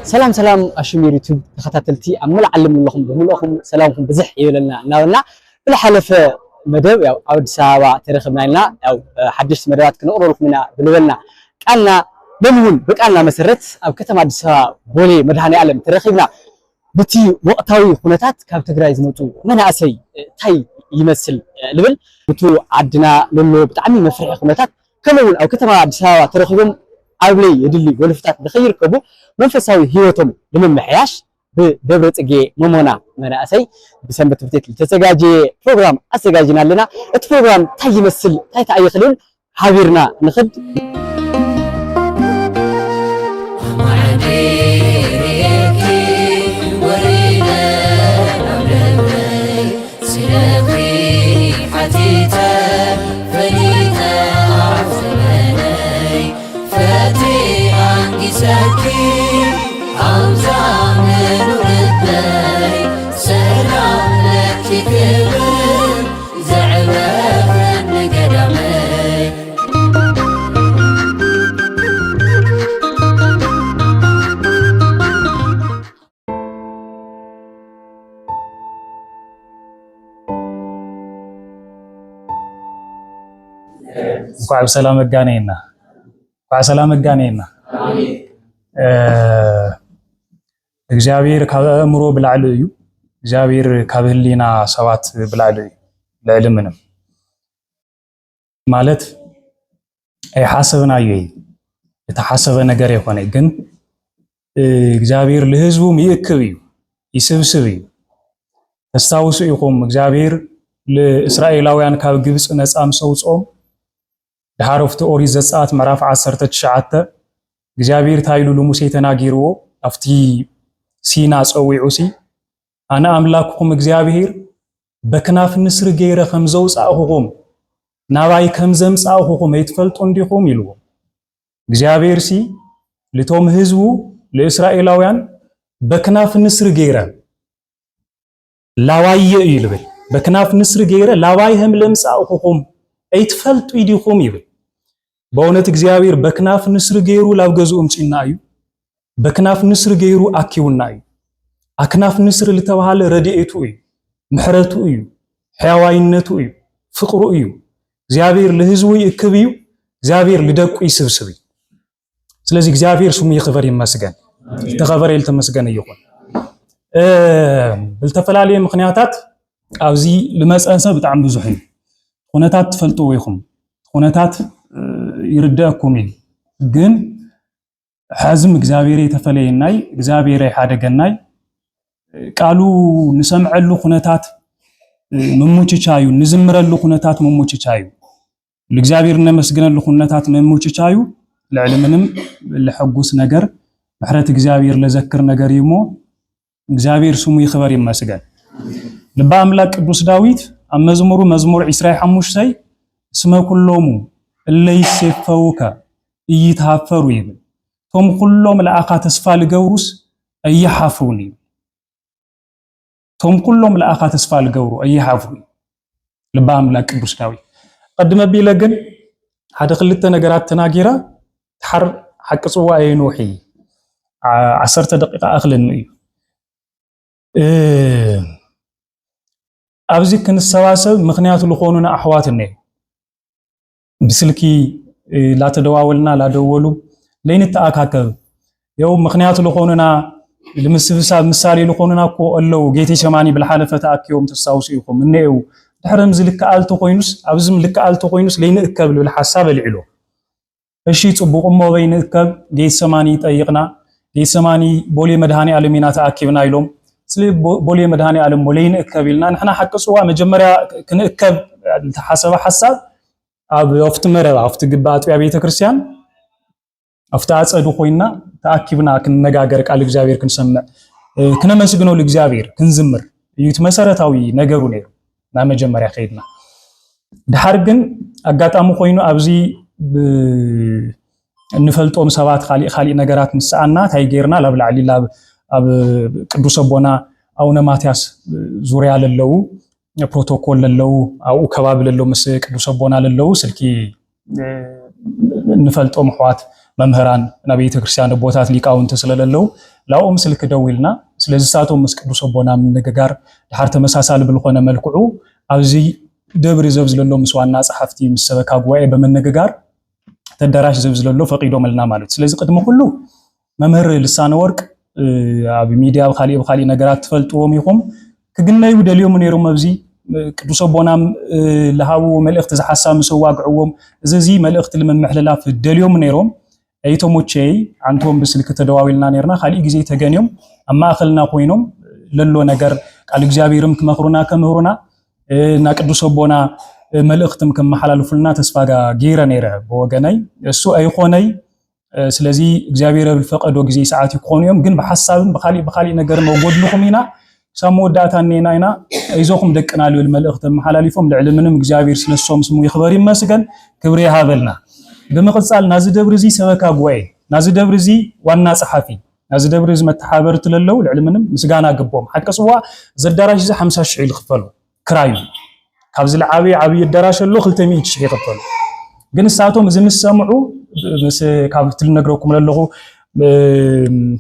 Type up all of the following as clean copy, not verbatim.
سلام أشمير يوتيوب تخطاتلتي أمل علم لكم بقولكم سلامكم بزح يولنا ناولنا بالحلف مدب أو عود ساعة ترخبنا لنا أو حدث مدوات كنقرأ لكم منا بلولنا قالنا بمون بقالنا مسرت أو كتم عود ساعة بولي مدهاني علم ترخبنا بتي وقتاوي خناتات كاب تجراي زمتو منا أسي تاي يمثل لبل بتو عدنا للو بتعمل مفرح خناتات كمون أو كتم عود ساعة ترخبهم عبلي يدلي ولفتات بخير كبو منفساوي هيوتهم لمن محياش بدبرت اجي ممونا مناسي بسنبه تبتيت تسجاجي بروجرام اسجاجنا لنا البروجرام تاي يمثل تاي تعيخلون حاضرنا نخد وعلى سلام الجانينا وعلى سلام الجانينا እግዚአብሔር ካበምሮ ብላዕልዩ እግዚአብሔር ካብህሊና ሰባት ብላዕልዩ ለዕልምንም ማለት አይሐሰብናዩ የተሐሰበ ነገር የሆነ ግን እግዚአብሔር ለህዝቡም ይእክብዩ ይስብስብዩ ተስታውሱ ይቆም እግዚአብሔር ለእስራኤላውያን ካብ ግብጽ ነፃም ሰውጾም ዳሃሮፍተ ኦሪት ዘጸአት ምዕራፍ 19 እግዚአብሔር ታይሉ ለሙሴ ተናጊርዎ አፍቲ ሲና ጸዊዑሲ አና አምላክኩም እግዚአብሔር በክናፍ ንስር ገይረ ከምዘውጻእኹም ናባይ ከምዘምጻእኹም ይትፈልጡ እንዲኹም ይልዎ እግዚአብሔር ሲ ለቶም ህዝቡ ለእስራኤላውያን በክናፍ ንስር ገይረ ላዋየ ይልብል በክናፍ ንስር ገይረ ላባይ ህም ለምጻእኹም ይትፈልጡ ይዲኹም ይብል በእውነት እግዚአብሔር በክናፍ ንስር ገይሩ ላብገዙም ጭናዩ በክናፍ ንስር ገይሩ አኪውናዩ አክናፍ ንስር ለተባለ ረድኤቱ እዩ ምሕረቱ እዩ ሕያዋይነቱ እዩ ፍቅሩ እዩ እግዚአብሔር ለህዝቡ ይክብዩ እግዚአብሔር ለደቁ ይስብስብ ስለዚህ እግዚአብሔር ስሙ ይክበር ይመስገን ተኸበረ ይልተመስገን ይሁን بالተፈላለየ ምክንያታት ኣብዚ ለመጸንሰ በጣም ብዙ እዩ ኹነታት ትፈልጡ ወይኹም ኹነታት ይርዳኩም ግን حزم እግዚአብሔር የተፈለየናይ እግዚአብሔር ይሓደገናይ ቃሉ ንሰምዐሉ ኹነታት መሙጭቻዩ ንዝምረሉ ኹነታት መሙጭቻዩ ለእግዚአብሔር ነመስግነሉ ኹነታት መሙጭቻዩ ለዕልምንም ለሐጉስ ነገር ምሕረት እግዚአብሔር ለዘክር ነገር ይሞ እግዚአብሔር ስሙ ይኽበር ይመስገን ልበ አምላክ ቅዱስ ዳዊት መዝሙር 25 እስመ ኩሎሙ እለይሴፈውከ ይታፈሩ ይብል ቶም ኩሎም ለአኻ ተስፋ ለገብሩስ አይሐፍሩኒ ቶም ኩሎም ለአኻ ተስፋ ለገብሩ አይሐፍሩ ልበ አምላክ ቅዱስ ዳዊት ቀድመ ቢለ ግን ሓደ ክልተ ነገራት ተናጊራ ተሐር ሐቅ ጽዋ አይኑሂ 10 ደቂቃ አኽልን እዩ ኣብዚ ክንሰባሰብ ምክንያቱ ለኾኑና አሕዋትና ብስልኪ ላተደዋወልና ላደወሉ ለይንተአካከብ ያው ምክንያቱ ለኾኑና ለምስብሳብ ምሳሌ ለኾኑና እኮ አለው ጌቴ ሰማኒ ብልሐለፈተ አክዮም ተሳውሱ ይኹም እንየው ድሕረም ዝልከአልተ ኮይኑስ ኣብዝም ልከአልተ ኮይኑስ ለይንእከብ ብል ሐሳብ ልዕሎ እሺ ጽቡቅሞ በይንእከብ ጌቴ ሰማኒ ይጠይቅና ጌቴ ሰማኒ ቦሌ መድሃኒ ዓለሚና ተአኪብና ይሎም ስለ ቦሌ መድሃኒ ዓለም ለይንእከብ ይልና ንሕና ሐቅ ጽዋ መጀመሪያ ክንእከብ ተሐሰበ ሐሳብ ኣብ ወፍት መረባ ወፍት ግባ አጥቢያ ቤተክርስቲያን አፍታ አጸዱ ኮይና ተአኪብና ክንነጋገር ቃል እግዚአብሔር ክንሰምዕ ክነመስግነው ለእግዚአብሔር ክንዝምር እዩት መሰረታዊ ነገሩ ነው ና መጀመሪያ ኸይድና ድሐር ግን አጋጣሙ ኮይኑ ኣብዚ እንፈልጦም ሰባት ኻሊ ነገራት ንሳአና ታይጌርና ላብላዕሊ ላብ ኣብ ቅዱስ አቦና አቡነ ማትያስ ዙሪያ ለለው ፕሮቶኮል ለለው አው ከባብ ለለው ምስ ቅዱስ አቦና ለለው ስልኪ ንፈልጦም ሐዋት መምህራን እና ቤተክርስቲያን ቦታት ሊቃውንት ስለሌለው ላኦም ስልክ ደውልና ስለዚህ ሳቶም ምስ ቅዱስ አቦና ምንገጋር ድሓር ተመሳሳሊ ብልኾነ መልክዑ ኣብዚ ደብሪ ዘብዝለሎ ምስ ዋና ጸሓፍቲ ምስ ሰበካ ጉባኤ በመነገጋር ተዳራሽ ዘብዝለሎ ፈቂዶምልና ማለት ስለዚህ ቅድመ ሁሉ መምህር ልሳነ ወርቅ ኣብ ሚዲያ በኻሊ ነገራት ትፈልጥዎም ይኹም ክግነዩ ደልዮም ነይሮም ኣብዚ ቅዱስ አቦናም ለሃቡ መልእኽቲ ዝሓሳብ ምስዋግዕዎም እዚ መልእኽቲ ለመምሕለላፍ ደልዮም ነይሮም አይቶሞቼይ አንቶም በስልክ ተደዋዊልና ነርና ખાሊ ጊዜ ተገኘም አማኸልና ኮይኖም ለሎ ነገር ቃል እግዚአብሔርም ከመኽሩና እና ቅዱስ አቦና መልእኽትም ከመሐላልፉልና ተስፋ ጋር ጌረ ነረ በወገናይ እሱ አይኾነይ ስለዚህ እግዚአብሔር በፈቀዶ ጊዜ ሰዓት ይኮንዮም ግን በሐሳብም በኻሊ ነገር ነው ጎድልኹምና ሰሞዳታኔና አይና አይዞኹም ደቅናሉ መልእኽት መሐላልፎም ለዕልምንም እግዚአብሔር ስለሶም ስሙ ይኽበር ይመስገን ክብር ያሃበልና በመቀጻል ናዚ ደብር እዚ ሰበካ ጉባኤ ናዚ ደብር እዚ ዋና ጸሐፊ ናዚ ደብር እዚ መተሓበር ትለለው ለዕልምንም ምስጋና ግቦም ሐቀጽዋ ዘዳራሽ እዚ 50,000 ይልኽፈሉ ክራዩ ካብዝ ለዓቢ አዳራሽ ሎ 200,000 ይኽፈሉ ግን ሳቶም እዚ ምስሰምዑ ምስ ካብትል ነግረኩም ለለኹ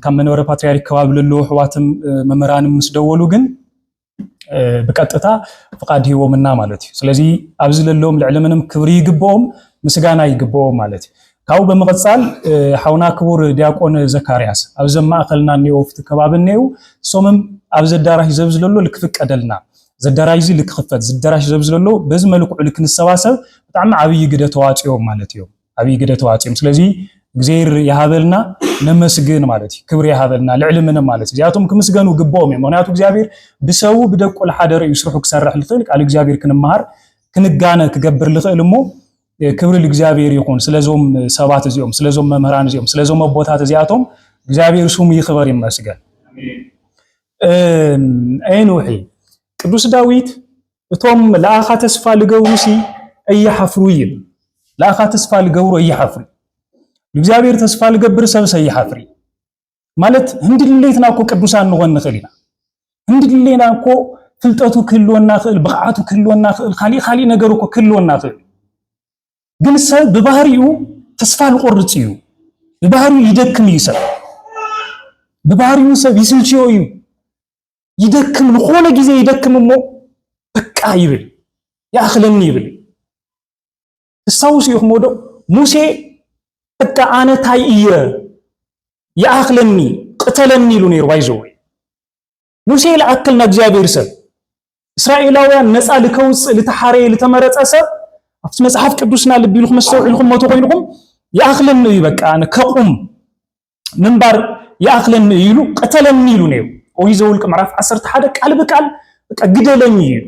ከም መንበረ ፓትርያርክ ከባቢ ለሎ ህዋትም መምህራንም ምስደወሉ ግን በቀጥታ ፍቃድ ሂቦምና ማለት እዩ ስለዚህ ኣብዚ ለሎም ለዕልምንም ክብሪ ይግቦም ምስጋና ይግቦም ማለት ካው በመቀጻል ሓውና ክቡር ዲያቆን ዘካርያስ ኣብዚ ማእኸልና ኒውፍት ከባብኔው ሶምም ኣብዚ ዳራሽ ዘብዝለሎ ልክፍቀደልና ዘዳራሽ እዚ ልክፍት ዘዳራሽ ዘብዝለሎ በዚ መልኩ ልክንሰባሰብ በጣም አብይ ግደ ተዋጽዮም ማለት እዩ አብይ ግደ ተዋጽዮም ስለዚህ እግዚአብሔር ያሃበልና ነመስግን ማለት እዩ ክብር ያሃበልና ለዕልምንም ማለት ዚያቶም ክምስገኑ ግቦም ምክንያቱ እግዚአብሔር ብሰው ብደቁ ለሐደር ይስሩሑ ክሰርሕ ልኽእል ቃል እግዚአብሔር ክንማር ክንጋነ ክገብር ልኽእል እሞ ክብር ለእግዚአብሔር ይሁን ስለዞም ሰባት እዚኦም ስለዞም መምህራን እዚኦም ስለዞም አቦታት እዚያቶም እግዚአብሔር ስሙ ይኽበር ይመስገን አይኑሂ ቅዱስ ዳዊት እቶም ለአኻ ተስፋ ልገብሩሲ እየሐፍሩ ይል ለአኻ ተስፋ ልገብሩ እየሐፍሩ እግዚአብሔር ተስፋ ልገብር ሰብሰ እየሐፍሪ ማለት እንድሌትና እኮ ቅዱሳን ንሆን ንኽእልና እንድሌና እኮ ፍልጠቱ ክህልወና ክእል ብቕዓቱ ክህልወና ክእል ካሊ ነገር እኮ ክህልወና ክእል ግን ሰብ በባህሪው ተስፋ ልቆርጽ እዩ በባህሪው ይደክም ይሰብ በባህሪው ሰብ ይስልችዮ እዩ ይደክም ለሆነ ጊዜ ይደክምሞ በቃ ይብል ያኽለኒ ይብል ተሳውስ ይኹም ወዶ ሙሴ በቃ አነ ታይየ ያኽለኒ ቅተለኒ ይሉ ነይሩ ባይዘው ሙሴ ለአክልና እግዚአብሔር ሰብ እስራኤላውያን ነፃ ልከውጽ ለተሐረ ለተመረጸ ሰብ አፍስ መጽሐፍ ቅዱስና ልቢልኩም መስተውዒልኩም ሞቶ ኮይንኩም ያኽለኒ በቃ አነ ከቁም ምንባር ያኽለኒ ይሉ ቅተለኒ ይሉ ነይሩ ወይ ዘውልቅ ምዕራፍ 11 ቃል በቃል በቃ ግደለኝ ይሉ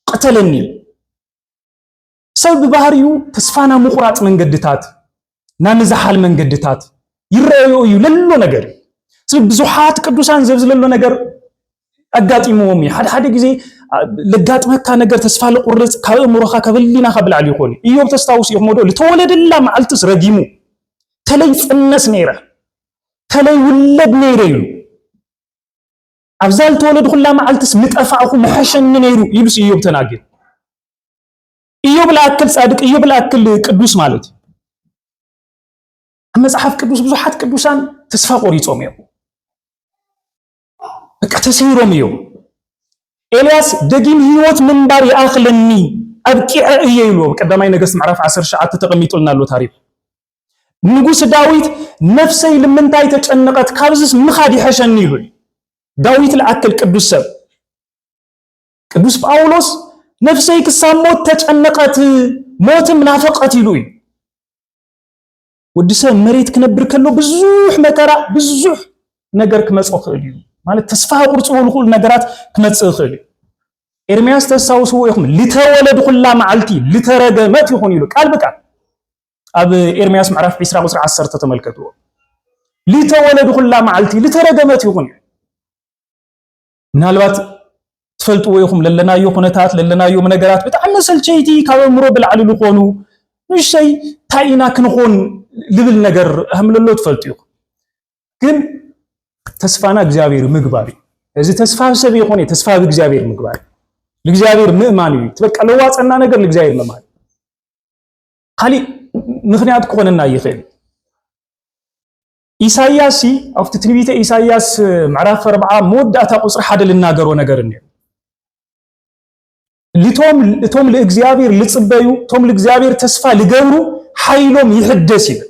ቅተለኒ ሰብ ባህሪው ተስፋና መቁራጥ መንገድታት ናንዛሃል መንገድታት ይረአዩ እዩ ለሎ ነገር ስለዚህ ብዙሃት ቅዱሳን ዘብዝለሎ ነገር አጋጢሞም ሓደ ጊዜ ለጋጥመካ ነገር ተስፋ ለቁርጽ ካእምሮኻ ከበሊና ከብላል ይሆን ኢዮብ ተስታውስ ይሞዶ ለተወለደላ ማዓልትስ ረጊሙ ተለይ ጽነስ ነይረ ተለይ ውለድ ነይረ ይሉ አብዛል ተወለድ ሁላ ማዓልትስ ምጠፋኹ መሐሸን ነይሩ ይሉስ ኢዮብ ተናገር ኢዮብ ለአክል ጻድቅ ኢዮብ ለአክል ቅዱስ ማለት መጽሐፍ ቅዱስ ብዙሃት ቅዱሳን ተስፋ ቆሪጾም እዩ በቃ ተሰይሮም እዩ ኤልያስ ደጊም ህይወት ምንባር ያኽለኒ አብቂዕ እየይሉ በቀዳማይ ነገሥት ምዕራፍ 19 ተቀሚጡልናል ታሪክ ንጉስ ዳዊት ነፍሰይ ለምንታይ ተጨነቀት ካብዝስ ምኻድ ይሐሸኒ ይሉ ዳዊት ለአክል ቅዱስ ሰብ ቅዱስ ጳውሎስ ነፍሰይ ክሳሞት ተጨነቀት ሞትም ናፈቀት ይሉ ወድሰብ መሬት ክነብር ከሎ ብዙህ መከራ ብዙህ ነገር ክመጽእ ይኽእል እዩ ማለት ተስፋ ቁርጽ ሁሉ ነገራት ክመጽእ ይኽእል ኤርምያስ ተሳውሱ ይኹም ልተወለድ ሁላ ማዓልቲ ልተረገመት ይኹን ይሉ ቃል በቃል አብ ኤርምያስ ምዕራፍ 20 ቁጥር 10 ተመልከቱ ልተወለድ ሁላ ማዓልቲ ልተረገመት ይኹን ምናልባት ትፈልጡ ይኹም ለለናዮ ሁነታት ለለናዮ ነገራት በጣም ሰልቸይቲ ካበምሮ ብልዓል ልኾኑ ንሽይ ታይና ክንኾን ልብል ነገር አህምለሎ ትፈልጡ ይኹም ግን ተስፋና እግዚአብሔር ምግባር እዚ ተስፋ ሰብ ይኾን ተስፋ በእግዚአብሔር ምግባር ለእግዚአብሔር ምእማን እዩ ተበቃ ለዋጽና ነገር ለእግዚአብሔር ምእማን ካሊ ምክንያት ኮነና ይኽእል ኢሳይያስ ኣብቲ ትንቢተ ኢሳይያስ ምዕራፍ 4 መወዳእታ ቁጽሪ 1 ልናገሮ ነገር እንዴ እቶም ለእግዚአብሔር ልጽበዩ እቶም ለእግዚአብሔር ተስፋ ልገብሩ ኃይሎም ይሕደስ ይብል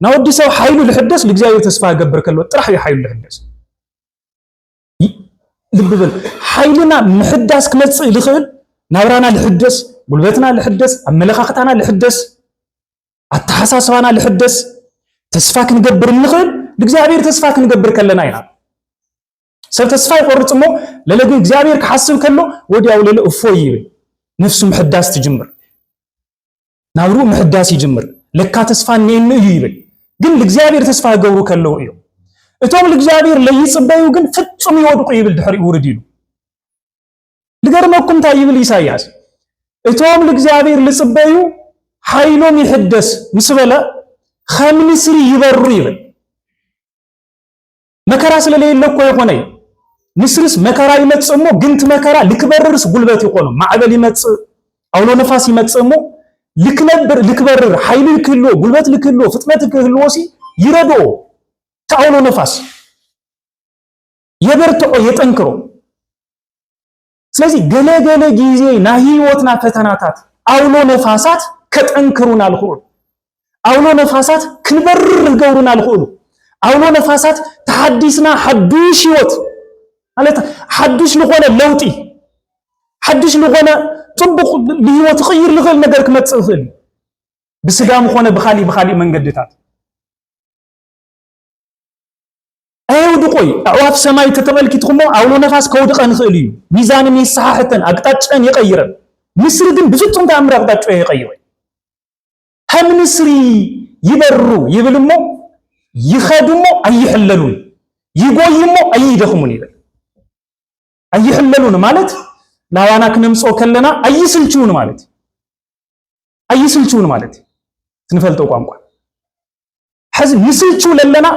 ናወዲ ሰብ ኃይሉ ልሕደስ ለእግዚአብሔር ተስፋ ይገብር ከሎ ጥራሕ ኃይሉ ልሕደስ ልብብል ኃይልና ምሕዳስ ክመጽእ ልኽእል ናብራና ልሕደስ ጉልበትና ልሕደስ ኣመለኻኽታና ልሕደስ ኣተሓሳስባና ልሕደስ ተስፋ ክንገብር ንኽእል ለእግዚአብሔር ተስፋ ክንገብር ከለና ኢና ሰብ ተስፋ ይቆርጽ እሞ ለለግን እግዚአብሔር ክሓስብ ከሎ ወዲያው ለለ እፎይ ይብል ነፍሱ ምሕዳስ ትጅምር ናብሩ ምሕዳስ ይጅምር ለካ ተስፋ ነይኑ እዩ ይብል ግን ለእግዚአብሔር ተስፋ ይገብሩ ከለው እዩ እቶም ለእግዚአብሔር ለይጽበዩ ግን ፍጹም ይወድቁ ይብል ድሕሪ ውርድ ይሉ ልገርመኩም ታይ ይብል ኢሳይያስ እቶም ለእግዚአብሔር ልጽበዩ ኃይሎም ይሕደስ ምስበለ ከም ንስሪ ይበሩ ይብል መከራ ስለሌለ እኮ ይኾነይ ንስርስ መከራ ይመጽእ እሞ ግንት መከራ ልክበርርስ ጉልበት ይኾኑ ማዕበል ይመጽእ አውሎ ነፋስ ይመጽእ እሞ ልክበርር ኃይል ልክህልዎ ጉልበት ልክህልዎ ፍጥነት ልክህልዎሲ ይረድኦ ተአውሎ ነፋስ የበርትዖ የጠንክሮ ስለዚህ ገለገለ ጊዜ ናይ ህይወትና ፈተናታት አውሎ ነፋሳት ከጠንክሩና አልኹሉ አውሎ ነፋሳት ክንበርር ገብሩና አልኹሉ አውሎ ነፋሳት ተሐዲስና ሐዱሽ ህይወት ማለት ሐዱሽ ለሆነ ለውጢ ሐዱሽ ለሆነ ጥብቅ ለህይወት ኸይር ለኸል ነገር ክመጽእ ይኽእል ብስጋም ሆነ በኻሊ መንገድታት አይውድቆይ አዋፍ ሰማይ ተተመልኪትኩሞ አውሎ ነፋስ ከውድቀን ይኽእል እዩ ሚዛንን ይሰሓሕተን አቅጣጫን ይቀይረን ንስሪ ግን ብፍጹም ተአምር አቅጣጫ ይቀይረን ከም ንስሪ ይበሩ ይብልሞ ይኸዱሞ አይሕለሉን ይጎይሞ አይደኽሙን ይብል አይሕለሉን ማለት ላዋና ክንምጾ ከለና አይስልቹን ማለት ትንፈልጠው ቋንቋ ሐዝ ምስልቹ ለለና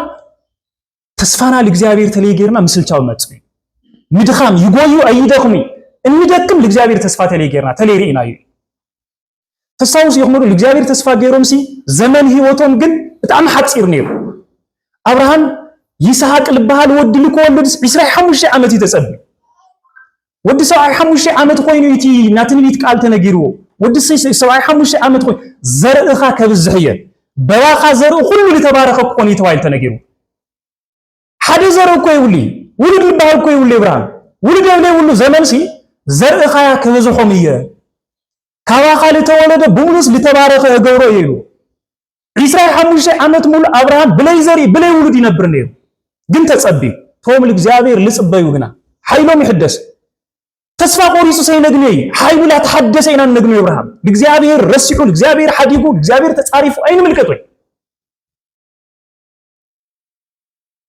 ተስፋና ለእግዚአብሔር ተለይጌርና ምስልቻው መጽእ ምድኻም ይጎዩ አይደኽሙ እንድደክም ለእግዚአብሔር ተስፋ ተለይጌርና ተለይሪና እዩ ተሳውስ ይኽምሩ ለእግዚአብሔር ተስፋ ገይሮምሲ ዘመን ህይወቶም ግን በጣም ሐጽር ነይሩ አብርሃም ይስሐቅ ልባሃል ወድ ልኮ ወልድስ 25 ዓመት ይተጸብ ወድ 75 ዓመት ኮይኑ እቲ ናትንቢት ቃል ተነጊርዎ ወድ 75 ዓመት ኮይኑ ዘርእኻ ከብዝሕየ በዋኻ ዘርኢ ሁሉ ለተባረኸ ኮን ይተዋይል ተነጊሩ ሓደ ዘርኢ እኮ ይውሊ ውልድ ልባሃል እኮ ይውሊ አብርሃም ውልድ የብለ ሁሉ ዘመንሲ ዘርእኻ ከብዝሖም እየ ካዋኻ ለተወለደ ብሙሉስ ለተባረኸ ገብሮ ይሉ 25 ዓመት ሙሉ አብርሃም ብለይ ዘርኢ ብለይ ውልድ ይነብር ነይሩ ግን ተጸቢ ቶም ለእግዚአብሔር ልጽበዩ ግና ኃይሎም ይሕደስ ተስፋ ቆሪጹ ሰይነግነይ ኃይሉ ተሐደሰ ኢና ነግነይ አብርሃም ለእግዚአብሔር ረሲሑ ለእግዚአብሔር ሐዲጉ ለእግዚአብሔር ተጻሪፉ አይን ምልከቶይ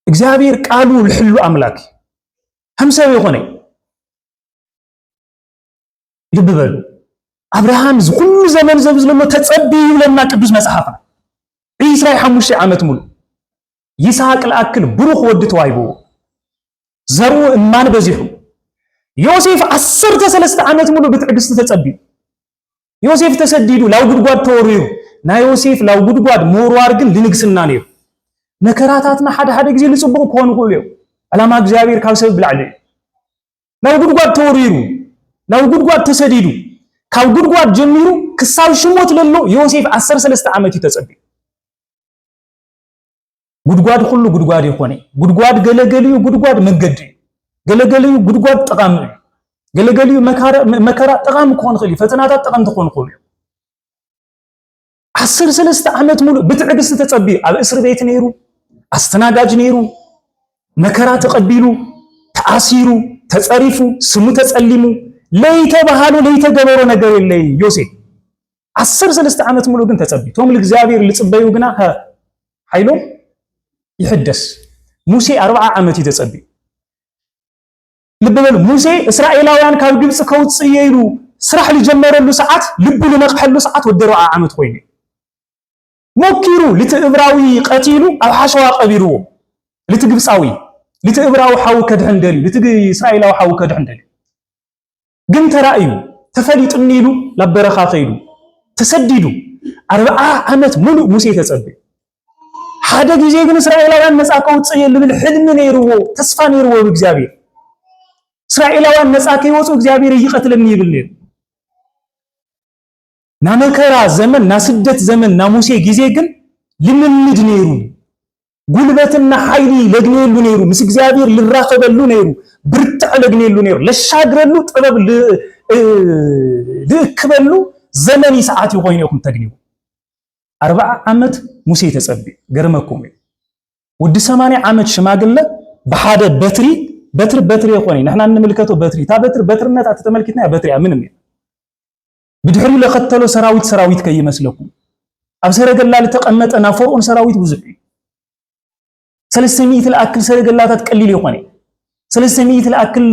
እግዚአብሔር ቃሉ ልሕሉ አምላክ همساوي يخوني لببالو أبراهام كل زمن لما تتصبي لما قدوس مصحفنا عيسى 5 ዓመት ሙሉ ይስሐቅ ለአክል ብሩኽ ወድቶ አይቦ ዘሩ እማን በዚሁ ዮሴፍ 13 ዓመት ሙሉ በትዕግስት ተጸቢ ዮሴፍ ተሰዲዱ ላው ጉድጓድ ተወሪሩ ና ዮሴፍ ላው ጉድጓድ ሞርዋር ግን ለንግስና ነው መከራታትና ሓደ ጊዜ ልጽብቁ ኮን ሁሉ አላማ እግዚአብሔር ካብሰብ ብላዕለ ላው ጉድጓድ ተወሪሩ ላው ጉድጓድ ተሰዲዱ ካብ ጉድጓድ ጀሚሩ ክሳብ ሽሞት ለሎ ዮሴፍ 13 ዓመት ይተጸቢ ጉድጓድ ሁሉ ጉድጓድ ይሆነ ጉድጓድ ገለገልዩ ጉድጓድ መንገድ ገለገልዩ ጉድጓድ ጠቃም ገለገልዩ መከራ ጠቃም ኮን ኸሊ ፈተናታት ጠቃም ተኮን ኸሊ 13 ዓመት ሙሉ በትዕግስት ተጸቢ ኣብ እስር ቤት ነይሩ አስተናጋጅ ነይሩ መከራ ተቀቢሉ ተአሲሩ ተጸሪፉ ስሙ ተጸሊሙ ለይተ ባህሉ ለይተ ገበሮ ነገር የለይ ዮሴፍ 13 ዓመት ሙሉ ግን ተጸቢ ቶም ለእግዚአብሔር ልጽበዩ ግና ኃይሎ ይሕደስ ሙሴ 40 ዓመት ይተጸቢ ልበሉ ሙሴ እስራኤላውያን ካብ ግብጽ ከውጽእ ይሉ ስራሕ ሊጀመረሉ ሰዓት ልቡ ለመቅሐሉ ሰዓት ወደ 40 ዓመት ኮይኑ ሞኪሩ ለተዕብራዊ ቀቲሉ ኣብ ሓሸዋ ቀቢሩዎ ለተግብጻዊ ለተዕብራዊ ሓው ከድሕንደሊ ለተእስራኤላዊ ሓው ከድሕንደሊ ግን ተራእዩ ተፈሊጥኒ ኢሉ ለበረኻ ኸይዱ ተሰዲዱ 40 ዓመት ሙሉ ሙሴ ተጸቢ ሓደ ግዜ ግን እስራኤላውያን ነፃ ከውፅእ ልብል ሕልም ነይርዎ ተስፋ ነይርዎ እግዚአብሔር እስራኤላውያን ነፃ ከይወፁ እግዚአብሔር ይቀትለኒ ይብል ነይሩ ና መከራ ዘመን ና ስደት ዘመን ና ሙሴ ጊዜ ግን ልምምድ ነይሩ ጉልበትና ኃይሊ ለግኔሉ ነይሩ ምስ እግዚአብሔር ልራኸበሉ ነይሩ ብርትዕ ለግኔሉ ነይሩ ለሻግረሉ ጥበብ ልክበሉ ዘመን ሰዓት ይቆይነኩም ተግኒው 40 ዓመት ሙሴ ተጸቢ ገርመኩም ወዲ 80 ዓመት ሽማግለ በሓደ በትሪ ይቆይ نحن እንመልከቶ በትሪ ታ በትርነት አተመልክትና በትሪ ምንም ብድሕሪ ለኸተሎ ሰራዊት ከይመስለኩም ኣብ ሰረገላ ለተቀመጠ ናፈርዖን ሰራዊት ብዙሕ 300 ለአክል ሰረገላታት ቀሊል ይቆይ 300 ለአክል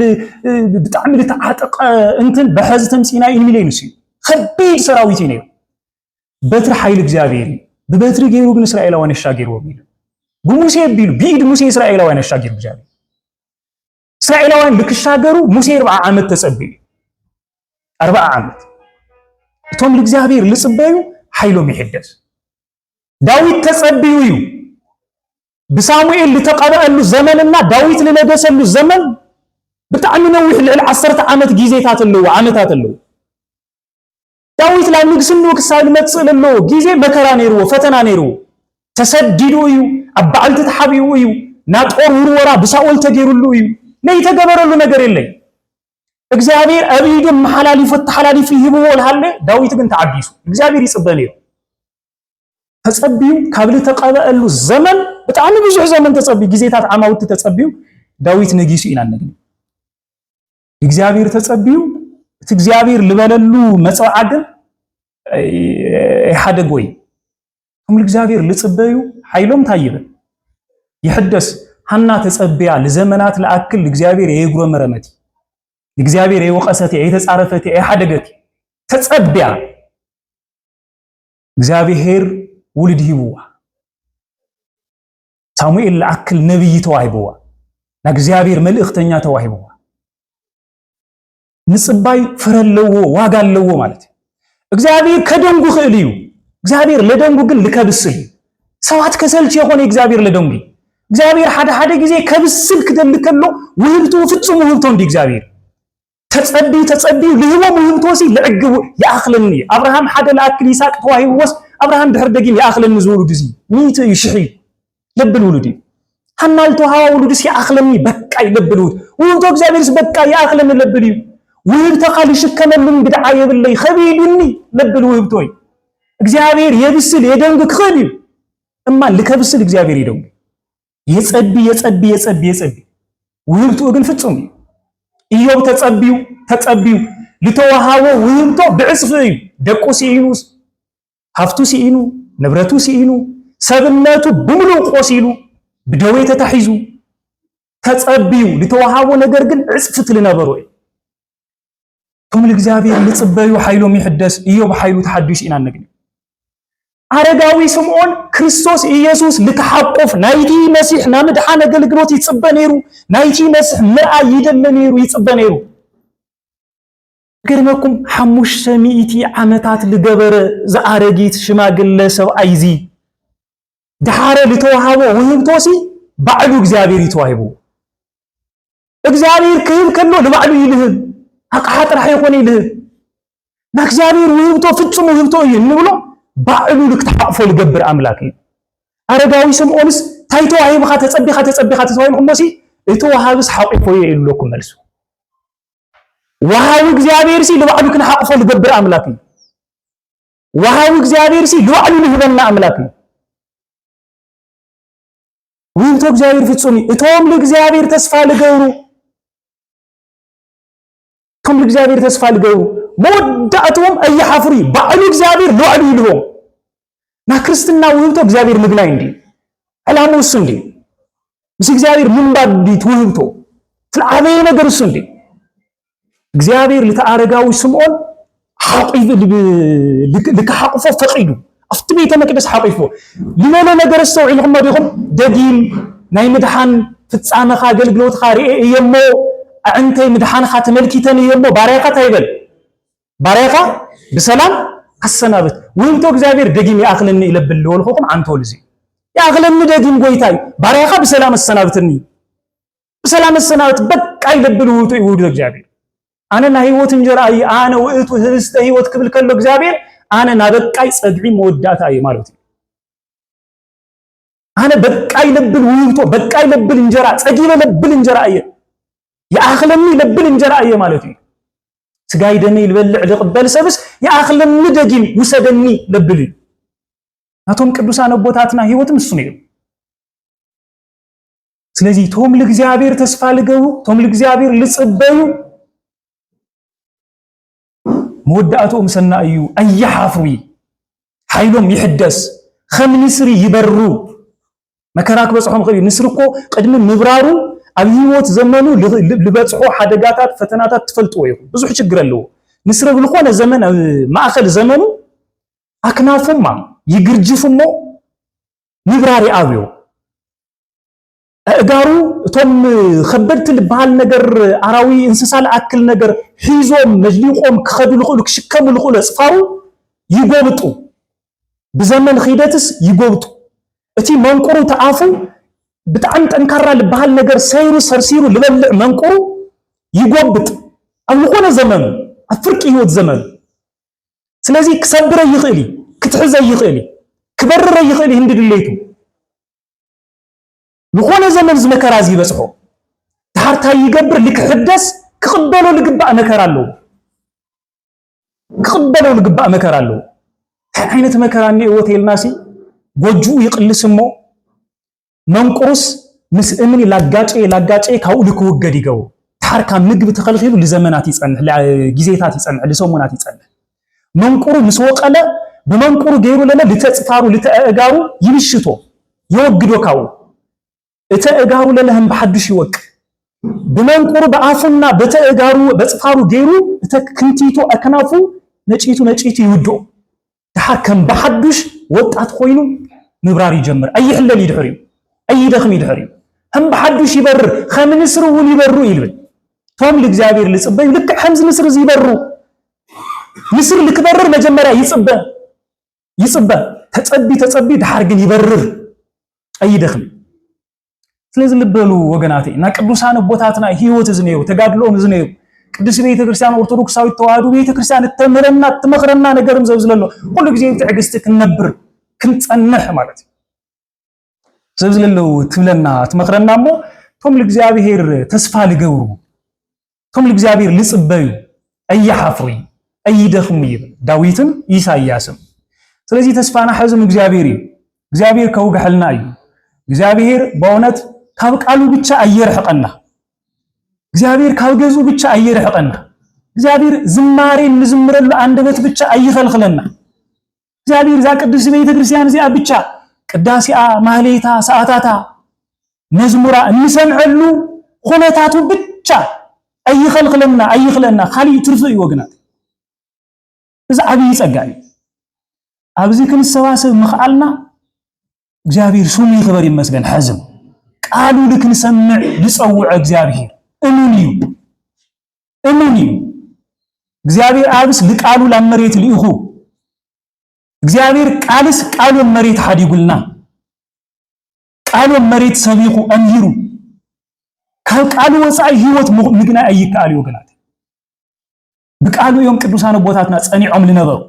ብጣዕሚ ለተዓጠቀ እንትን በሐዝ ተምሲና ሚሊዮን ሲ ከቢድ ሰራዊት ነው በትር ኃይል እግዚአብሔር በበትር ገይሩ ግን እስራኤላውያን ያሻገሩ ቢሉ በሙሴ ቢሉ ቢድ ሙሴ እስራኤላውያን ያሻገሩ እግዚአብሔር እስራኤላውያን ልክሻገሩ ሙሴ 40 ዓመት ተጸበዩ 40 ዓመት እቶም ለእግዚአብሔር ልጽበዩ ኃይሎም ይሕደስ ዳዊት ተጸበዩ በሳሙኤል ለተቀበሉ ዘመንና ዳዊት ለነገሰሉ ዘመን በጣም ነው ልዕል 10 ዓመት ጊዜታት አለው ዓመታት አለው ዳዊት ለንግስኑ ክሳል መጽለሎ ጊዜ መከራ ነይሩ ፈተና ነይሩ ተሰድዱ እዩ አባልት ተሐቢዩ እዩ ናጦር ውርወራ በሳኦል ተገይሩሉ እዩ ለይ ተገበረሉ ነገር የለይ እግዚአብሔር አብይድ መሐላሊፍ ተሐላሊፍ ይብወል ሃለ ዳዊት ግን ተዓዲሱ እግዚአብሔር ይጽበል እዩ ተጸቢዩ ካብለ ተቀበሉ ዘመን በጣም ብዙ ዘመን ተጸቢዩ ጊዜታት አማውት ተጸቢዩ ዳዊት ነጊሱ ይናነግኝ እግዚአብሔር ተጸቢዩ እግዚአብሔር ልበለሉ መጽዋዕን ይሐደጎይ ሁሉ እግዚአብሔር ልጽበዩ ኃይሎም ታይበ ይحدث ሐና ተጸቢያ ለዘመናት ለአክል እግዚአብሔር የይግሮ መረመቲ እግዚአብሔር የወቀሰቲ የተጻረፈቲ ይሐደገቲ ተጸቢያ እግዚአብሔር ውልድ ይብዋ ሳሙኤል ለአክል ነብይ ተዋሂበዋ ለእግዚአብሔር መልእክተኛ ተዋሂበዋ ንጽባይ ፍረለዎ ዋጋለዎ ማለት እግዚአብሔር ከደንጉ ኸልዩ እግዚአብሔር ለደንጉ ግን ልከብስል ሰዋት ከሰልች የሆነ እግዚአብሔር ለደንጉ እግዚአብሔር ሓደ ጊዜ ከብስል ከደልከሎ ውህብቱ ፍጹም ውህብቱ እንዲ እግዚአብሔር ተጸቢ ለህቦ ውህብቱ ሲ ለዕግቡ ያአኽለኒ አብርሃም ሓደ ለአክል ይስሐቅ ተዋሂበውስ አብርሃም ድሕር ደጊም ያአኽለኒ ዝውሉድ እዚ ሚት ይሽሒ ለብል ውሉድ ሐናልቶ ሃዋ ውሉድ ሲ ያአኽለኒ በቃ ይለብል ውህብቱ እግዚአብሔር በቃ ያአኽለኒ ለብል ውህብተ ቃል ይሽከመልን ብድዓ የብለይ ኸቢዱኒ ለብል ውህብቶይ እግዚአብሔር የብስል የደንግ ክኸል እማ ልከብስል እግዚአብሔር ይደው የጸቢ ውህብቱ ግን ፍጹም ኢዮብ ተጸቢው ለተዋሃው ውህብቶ ብዕጽፍ እዩ ደቁ ሲኢኑ ሀፍቱ ሲኢኑ ንብረቱ ሲኢኑ ሰብነቱ ብሙሉ ቆሲሉ በደዌ ተታሒዙ ተጸቢው ለተዋሃው ነገር ግን ዕጽፍት ለነበሩ كم الإجابة اللي تصبّيو حيلو ميحدث إيوب حيلو تحدث إنا النجم عرقاوي سمعون كريستوس إيسوس لتحقف نايتي مسيح نامد حانا قلقلوت يتصبّ نيرو نايتي مسيح مرأة يدل نيرو يتصبّ نيرو كرمكم حموش سميتي عمتات لقبر زعارجيت شماقل سو أيزي دحارة لتوهاوه وهمتوسي بعلو إجابير يتوهبو إجابير كيف كنو لبعلو يلهن أقحات رح يكون له نكزابير ويبتو فتشم ويبتو ينولو بعلو لك تحقفوا لقبر أملاكي أرقاوي سمعونس تايتو هاي بخات تصبي خمسي إتو هابس حقفوا يقولوا لكم ملسو وهاو إجابير سي لبعلو كن حقفوا لقبر أملاكي وهاو إجابير سي لبعلو لهبنا أملاكي ويبتو إجابير فتشمي إتوهم لإجابير تسفى لقورو كم الإجابير تسفى لقوا مودعتهم أي حفري بعلو إجابير لوعلو لهم نا كريستنا وهبتو إجابير مقنعين دي على موسم دي بس إجابير من بعد دي توهبتو تلعبين نقر السن دي إجابير لتعارقاو يسمعون حاقيف لك حاقفو فقيدو أفتبي تمكدس حاقيفو لما نقر السوعي لهم ديهم دقيم ناي مدحان فتسامخا قلقلوت خاري يمو أنت مدحان خاتملكيتني يمو باريقة تايبل باريقة بسلام السنابت ويمتو إجابير دقيم يأخلني إلى باللول خوكم عن تولزي يا أغلم دقيم قويتاي باريخا بسلام السنابتني بسلام السنابت بقى يلبلو يقول እግዚአብሔር أنا نهيوت انجرأي أنا وقت وهست هيوت قبل كله እግዚአብሔር أنا نبقى يصدعي موداتاي مالتي أنا بقى يلبل ويوتو بقى يلبل انجرأ صديق يلبل انجرأي يا أغلمني يلبل انجرأي مالتي سقاي دمي يلبلع لقبل سبس يا أغلمني دقيم وسدني لبلي هاتهم ቅዱሳን አቦታትና ህይወትም እሱ ነው ስለዚህ ቶም ለእግዚአብሔር ተስፋ ልገቡ ቶም ለእግዚአብሔር ልጽበዩ መወዳአቶም ሰናዩ አያሐፍሩ ኃይሎም ይحدث ከም ንስሪ ይበሩ መከራክ በጽሖም ኸቢ ንስርኮ ቅድም ምብራሩ ኣብ ህይወት ዘመኑ ልበጽሖ ሓደጋታት ፈተናታት ትፈልጥዎ ይኹን ብዙሕ ችግር አለው ንስር ብልኾነ ዘመን ማእከል ዘመኑ አክናፉማ ይግርጅፉሞ ምብራሪ አብዮ እጋሩ ቶም ከበድት ልባል ነገር አራዊ እንስሳል አክል ነገር ሒዞም መጅሊቆም ከኸዱ ልኹሉ ክሽከሙ ልኹሉ ጽፋሩ ይጎብጡ በዘመን ኺደትስ ይጎብጡ እቲ መንቁሩ ተአፉ በጣም ጠንካራ ልባል ነገር ሰይሩ ሰርሲሩ ልበልዕ መንቁሩ ይጎብጥ አብልኾነ ዘመኑ አፍርቂ ህይወት ዘመኑ ስለዚህ ክሰብረ ይኽእሊ ክትሕዘ ይኽእሊ ክበርረ ይኽእሊ እንድድለይቱ لخون زمن زمكرازي بسحو تحرتا يقبر لك حدث كقبلو لقباء مكرالو كقبلو لقباء مكرالو حينة مكراني اوتيل ناسي وجو يقل سمو منقرس مسئمني لاقاجي كاولك وقدي قو تحركا مقب تخلخيلو لزمنات يسأنح لجيزيتات يسأنح لسومونات يسأنح منقرو مسوق على بمنقرو ديرو لنا لتأسفارو لتأقارو يبشتو يوقدو كاو እተእጋሩ ለለህም በሐድሽ ይወቅ በመንቁሩ በአፉና በተእጋሩ በጽፋሩ ገይሩ እተክንቲቱ አከናፉ ነጪቱ ይውዶ ተሐከም በሐድሽ ወጣት ኮይኑ ምብራር ይጀምር አይህለል ይድህሪ አይደኽም ይድህሪ هم በሐድሽ ይበር ከምንስሩ ውን ይበሩ ይልብል ቶም ለእግዚአብሔር ልጽበይ ልክ ሐምዝ ንስር ይበሩ ንስር ልክበርር መጀመሪያ ይጽበ ተጸቢ ድሐር ግን ይበርር አይደኽም ስለዚህ ልበሉ ወገናቴ እና ቅዱሳን ቦታትና ህይወት ዝኔው ተጋድሎም ዝኔው ቅዱስ ቤተ ክርስቲያን ኦርቶዶክሳዊ ተዋህዶ ቤተ ክርስቲያን ተመረና ተመخረና ነገርም ዘብዝለሎ ሁሉ ጊዜ ትዕግስት ክንነብር ክንጸንህ ማለት ዘብዝለሎ ትብለና ተመخረናሞ ቶም ለእግዚአብሔር ተስፋ ልገብሩ ቶም ለእግዚአብሔር ልጽበዩ አይሐፍሩ አይደኽሙ ዳዊትም ኢሳይያስም ስለዚህ ተስፋና ሐዝም እግዚአብሔር ከውገህልና እዩ እግዚአብሔር በእውነት ካብቃሉ ብቻ አየርሕቀና እግዚአብሔር ካብገዙ ብቻ አየርሕቀና እግዚአብሔር ዝማሬ ንዝምረሉ አንደበት ብቻ አይኸልኽለና እግዚአብሔር ዛ ቅዱስ ቤተ ክርስቲያን ዚያ ብቻ ቅዳሴአ ማህሌታ ሰዓታታ መዝሙራ እንሰምዐሉ ኹነታቱ ብቻ አይኸልኽለና ኻሊ ትርፍ ይወግናት እዚ ዓብይ ጸጋይ ኣብዚ ክንሰባሰብ ምኽአልና እግዚአብሔር ሱሙ ይኽበር ይመስገን ሐዝም ቃሉ ልክን ሰምዕ ልጸውዕ እግዚአብሔር እሙኒ እግዚአብሔር አብስ ለቃሉ ለመሬት ሊሁ እግዚአብሔር ቃልስ ቃሉ መሬት ሐዲጉልና ቃሉ መሬት ሰቢቁ አንሂሩ ከቃሉ ወጻይ ህይወት ምግና አይቃል ይወገናት በቃሉ የም ቅዱሳን ቦታትና ጸኒዖም ልነበሩ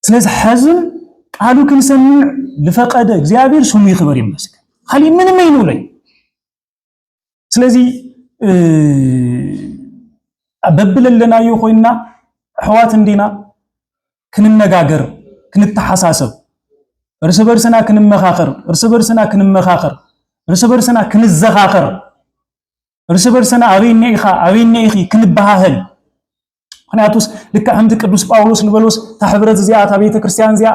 ስለዚህ ሐዝም ቃሉ ክንሰምዕ ለፈቀደ እግዚአብሔር ሱሙ ይኽበር ይመስገን ኻሊ ምንም አይኑለይ ስለዚህ አበብለለናዩ ሆይና ህዋት እንዲና ክንነጋገር ክንተሐሳሰብ እርስ በርስና ክንመኻኸር እርስ በርስና ክንዘኻኸር እርስ በርስና አቤኔ ኢኺ ክንበሃህል ምክንያቱስ ልክ አምድ ቅዱስ ጳውሎስ ንበሎስ ተሕብረት ዚያ ቤተ ክርስቲያን ዚያ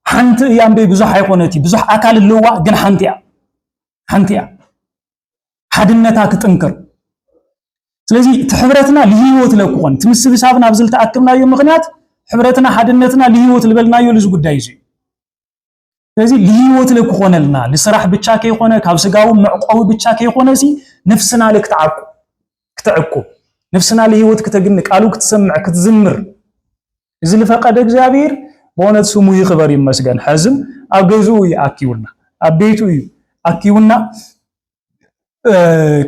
ሓንቲ እያም ብዙሕ አይኮነቲ ብዙሕ አካል ለዋ ግን ሓንቲያ ሓድነታ ክጥንክር ስለዚህ ተሕብረትና ለህይወት ለኩን ትምስብሳብና ኣብዝልታ አክምናዮ ምክንያት ሕብረትና ሓድነትና ለህይወት ልበልናዮ ለዚ ጉዳይ እዚ ስለዚህ ለህይወት ለኩሆነልና ለስራሕ ብቻ ከይኾነ ካብ ስጋው መዕቆው ብቻ ከይኾነሲ ነፍስና ክትዕቁ ነፍስና ለህይወት ክትግን ቃሉ ክትሰምዕ ክትዝምር እዚ ለፈቀደ እግዚአብሔር بونت سمو يخبر يمسجن حزم أجزو يأكلنا أبيتو أكلنا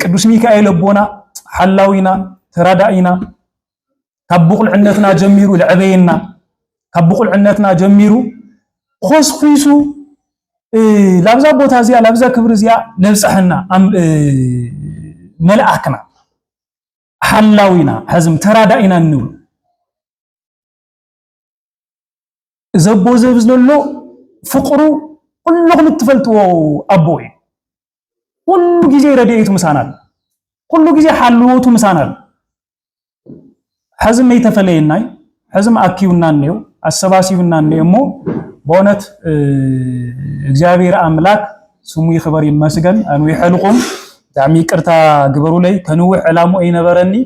قدوس ميكائيل بونا حلاوينا ترادائنا كبقول عندنا جميرو العبينا كبقول عندنا جميرو خوس خيسو لابزا بوتا زيا لابزا كبر زيا لبصحنا ملأكنا حلاوينا حزم ترادائنا نو زبو زبزلو فقرو كلهم تفلتوا أبوي كل جزء رديئته مسانال كل جزء حلوته مسانال حزم يتفليناي حزم أكيونا نيو السباسيونا نيمو بونت እግዚአብሔር አምላክ ስሙ ይخبر ይመስገን أنو يحلقهم دعمي كرتا قبروا لي كانوا علامو أي نبرني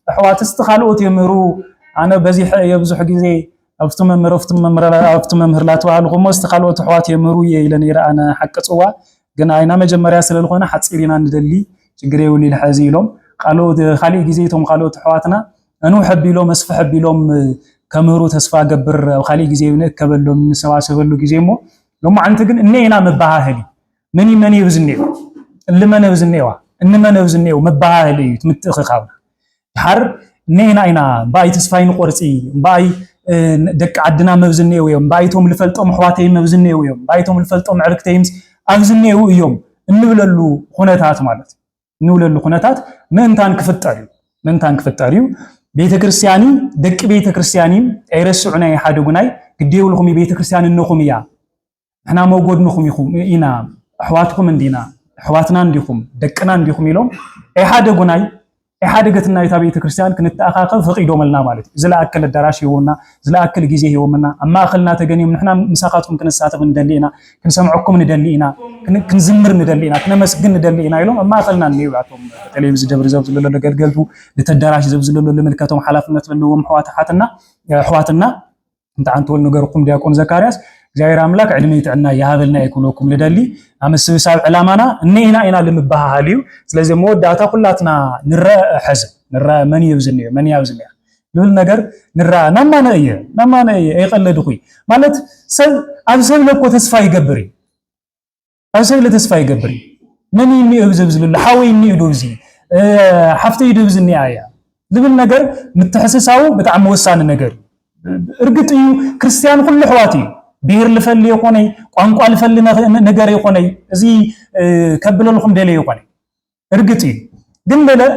أحوات استخالوت يمرو أنا بزي يبزح جزء أفتم ممر لا توالغم استخالوت أحوات يمرو يلني أنا حق صوا جنا أنا مجمرة سل الخونة حتصيرين عند دلي تجريوا لي الحزيلهم قالوا خالي جزيتهم قالوا حواتنا أنو حبي لهم أسف حبي لهم كمرو تسفى قبر وخالي جزينا كبلهم سوا سبلو جزيمو لهم عنت جن إني أنا مباهلي مني يوزنيو اللي ما نوزنيوا إنما نوزنيو مباهلي تمتخ خابنا حر نينا إنا باي تسفين قرصي باي دك عدنا مبزنيو يوم بايتهم لفلتهم حواتهم مبزنيو يوم بايتهم لفلتهم عركتهم أبزنيو يوم نوللو خناتات مالت نوللو خناتات من تان كفتاريو بيت كريستياني دك بيت كريستياني يرسعنا يحدقناي قديو لكم بيت كريستيان النخم يا احنا موجود نخم يخم إنا أحواتكم عندنا أحواتنا عندكم دكنا عندكم يلوم يحدقناي إحادقتنا يتابعي كريستيان كنت أخاقل فقيدو ملنا مالتي زلا أكل الدراش يومنا زلا أكل جيزي يومنا أما أخلنا تجنيم نحنا مساقاتكم كنا ساعتهم ندلينا كنا سمعكم ندلينا كنا زمر ندلينا كنا مسجن ندلينا يلوم أما أخلنا نيوعتهم تلفزيون جبر زبز لولا قلقلتو لتدراش زبز لولا لملكاتهم حلفنا تبلوهم حواتنا انت عنتول نقرقم دياكم زكارياس جاير أملاك علمي تعنا يهابلنا يكونوكم لدلي أما السبساب علامنا إنا لمبهاليو سلازي مود داتا كلاتنا نرى حزب نرى من يوزني لول نجر نرى نما نية يقل دخوي مالت أبسل لك وتسفاي قبري أبسل لتسفاي قبري من يني أبزبزل الله حاوي يني أدوزي حفتي يدوزني آية لول نجر متحسساو بتعم وسان النجر رجت كريستيان كل حواتي بير لفل يقوني قانقوا لفل نجار يقوني زي كبلوا لكم دليل يقوني رجتي دمبلة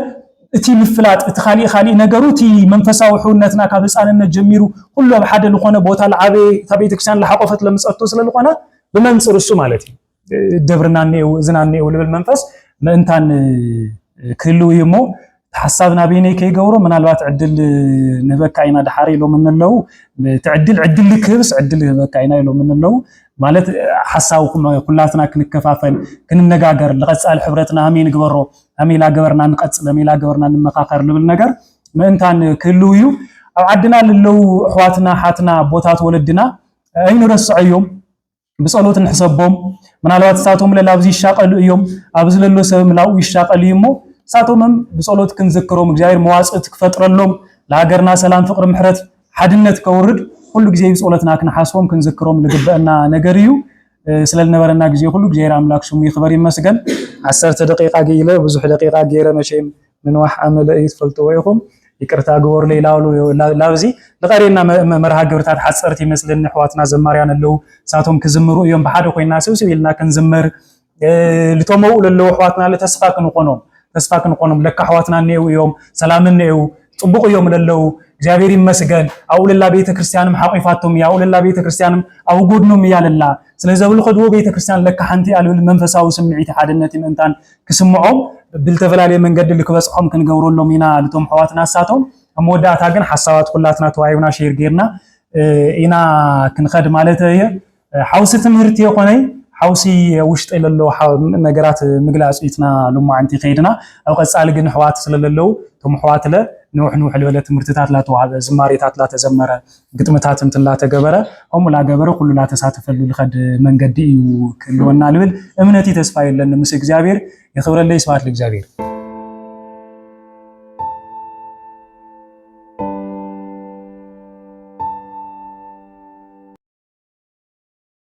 تي مفلات خالي نجاروتي منفسا وحولنتنا كابس أنا نجميرو كله بحد لقونا بوتا العابي تبيت كسان لحقفت لمس أتصل لقونا بمنصر السمالتي دبرنا نيو زنان نيو بالمنفس ما إنتان كله يمو حسابنا بيني كي جورو من الوقت عدل نبكينا دحاري لو من اللو تعدل لكبس عدل نبكينا لو من اللو مالت حساوكم كلاتنا كنكفافل كننغاغر لقصال حبرتنا همين غبرو همي لا غبرنا نقصل همي لا غبرنا نمخاخر لبل ነገር ምንታን ክልውዩ አው عدنا للو احواتنا حاتنا بوتات ولدنا اين رسعيوم بصلوت نحسبهم من الوقت ساتهم للابزي يشاقلوا يوم ابزللو سب ملاو يشاقل يمو ساتهم بصلوت كنذكرهم እግዚአብሔር መዋጽት ክፈጥረሎም ለሀገርና ሰላም ፍቅር ምሕረት ሓድነት ከወርድ ሁሉ ጊዜ በጸሎትና ከነሐስቦም ከንዘክሮም ለገበና ነገርዩ ስለልነበረና ጊዜ ሁሉ እግዚአብሔር አምላክ ስሙ ይክበር ይመስገን 10 ደቂቃ ገይለ ብዙሕ ደቂቃ ገይረ መቼም ምን ዋህ አመለ ይፈልጠው ይኹም ይቅርታ ግበር ሌላው ላብዚ ለቀሪና መርሃ ግብርታት ሓጸርቲ ይመስልን ሕዋትና ዘማርያን አለው ሳቶም ክዝምሩ እዮም በሓደ ኮይና ሰብስቢልና ከንዝምር ለቶመው ለለው ሕዋትና ለተስፋ ክንቆኖም ለካ ሕዋትና ነው እዮም ሰላምን ነው ጥብቁ እዮም ለለው እግዚአብሔር ይመስገን አውለላ ቤተክርስቲያንም ሐቂፋቶም ያውለላ ቤተክርስቲያንም አውጎድኖም ያለላ ስለዚህ ብልخدو ቤተክርስቲያን ለካ ሓንቲ አልብል መንፈሳዊ ስምዒት ሓድነት ይመንታን ክስምዖም بالتفلالي من قد اللي كبصحهم كنقوروا لهم هنا لتوم حواتنا ساتهم مودات هاجن حسابات كلاتنا توعيونا شير غيرنا إنا كنخد مالته حوسي تمهرتي يقوني حوسي وشت إلى اللو نجارات مقلاس إتنا لما عنتي خيرنا أو قد سأل جن حوات سل اللو توم حوات له نوح اللي ولا تمرتات لا توعد زماريتات لا تزمرة قدمتات متن لا تجبره هم لا جبره كل لا تساتف اللي خد من قدي وكلنا لول أمنتي تسفايل لأن مسك زابير يخبر الله يسمعك لك زابير